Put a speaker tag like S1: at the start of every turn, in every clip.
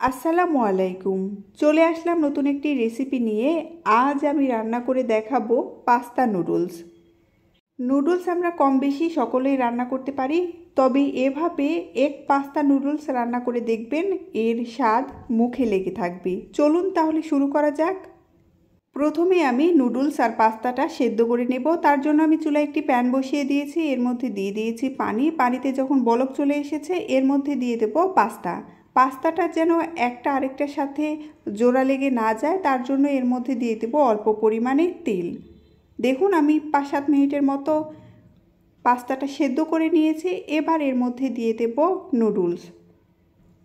S1: আসসালামু আলাইকুম। চলে আসলাম নতুন একটি রেসিপি নিয়ে। আজ আমি রান্না করে দেখাবো পাস্তা নুডলস। নুডলস আমরা কম বেশি সকলেই রান্না করতে পারি, তবে এভাবে এক পাস্তা নুডলস রান্না করে দেখবেন, এর স্বাদ মুখে লেগে থাকবে। চলুন তাহলে শুরু করা যাক। প্রথমে আমি নুডলস আর পাস্তাটা সেদ্ধ করে নেব। তার জন্য আমি চুলায় একটি প্যান বসিয়ে দিয়েছি, এর মধ্যে দিয়ে দিয়েছি পানি। পানিতে যখন বলক চলে এসেছে এর মধ্যে দিয়ে দেব পাস্তাটা যেন একটা আরেকটার সাথে জোড়া লেগে না যায়, তার জন্য এর মধ্যে দিয়ে দেব অল্প পরিমাণে তেল। দেখুন আমি 5-7 মিনিটের মতো পাস্তাটা সেদ্ধ করে নিয়েছি। এবার এর মধ্যে দিয়ে দেব নুডলস।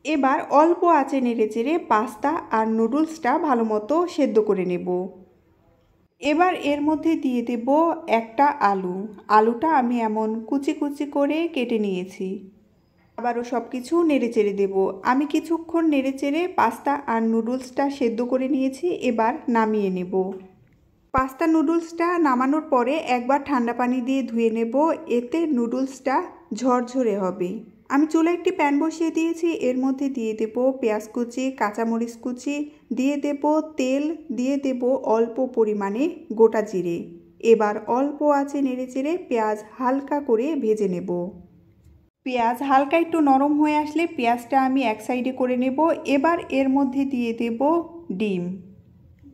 S1: এবার অল্প আঁচে নেড়েচেড়ে পাস্তা আর নুডলসটা ভালো মতো সেদ্ধ করে নেব। এবার এর মধ্যে দিয়ে দেব একটা আলুটা আমি এমন কুচি কুচি করে কেটে নিয়েছি। আবারও সব কিছু নেড়েচেড়ে দেব। আমি কিছুক্ষণ নেড়েচেড়ে পাস্তা আর নুডলসটা সেদ্ধ করে নিয়েছি। এবার নামিয়ে নেব। পাস্তা নুডলসটা নামানোর পরে একবার ঠান্ডা পানি দিয়ে ধুয়ে নেব, এতে নুডলসটা ঝরঝরে হবে। আমি চুলায় একটি প্যান বসিয়ে দিয়েছি, এর মধ্যে দিয়ে দেব পেঁয়াজ কুচি, কাঁচামরিচ কুচি, দিয়ে দেব তেল, দিয়ে দেব অল্প পরিমাণে গোটা জিরে। এবার অল্প আঁচে নেড়েচেড়ে পেঁয়াজ হালকা করে ভেজে নেব। পেঁয়াজ হালকা একটু নরম হয়ে আসলে পেঁয়াজটা আমি এক সাইডে করে নেব। এবার এর মধ্যে দিয়ে দেব ডিম।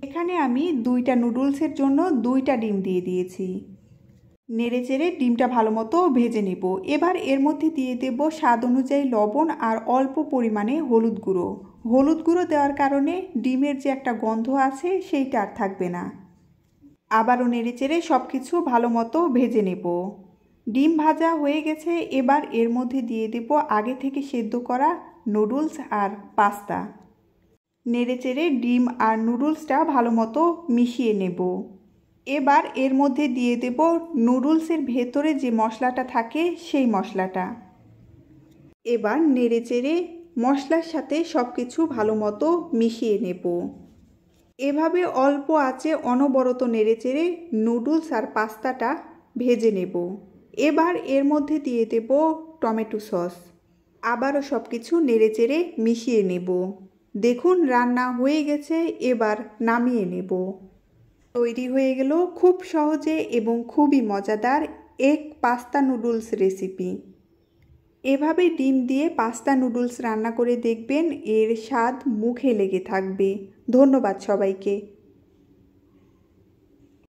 S1: এখানে আমি 2টা নুডলসের জন্য 2টা ডিম দিয়ে দিয়েছি। নেড়েচেড়ে ডিমটা ভালো মতো ভেজে নেব। এবার এর মধ্যে দিয়ে দেব স্বাদ অনুযায়ী লবণ আর অল্প পরিমাণে হলুদ গুঁড়ো দেওয়ার কারণে ডিমের যে একটা গন্ধ আছে সেইটা আর থাকবে না। আবারও নেড়েচেড়ে সব কিছু ভালো মতো ভেজে নেব। ডিম ভাজা হয়ে গেছে। এবার এর মধ্যে দিয়ে দেব আগে থেকে সেদ্ধ করা নুডলস আর পাস্তা। নেড়েচেড়ে ডিম আর নুডলসটা ভালো মতো মিশিয়ে নেব। এবার এর মধ্যে দিয়ে দেব নুডলসের ভেতরে যে মশলাটা থাকে সেই মশলাটা। এবার নেড়েচেড়ে মশলার সাথে সব কিছু ভালো মতো মিশিয়ে নেব। এভাবে অল্প আঁচে অনবরত নেড়েচেড়ে নুডলস আর পাস্তাটা ভেজে নেব। এবার এর মধ্যে দিয়ে দেব টমেটো সস। আবারও সব কিছু নেড়েচেড়ে মিশিয়ে নেব। দেখুন রান্না হয়ে গেছে, এবার নামিয়ে নেব। তৈরি হয়ে গেল খুব সহজে এবং খুবই মজাদার এক পাস্তা নুডলস রেসিপি। এভাবে ডিম দিয়ে পাস্তা নুডলস রান্না করে দেখবেন, এর স্বাদ মুখে লেগে থাকবে। ধন্যবাদ সবাইকে।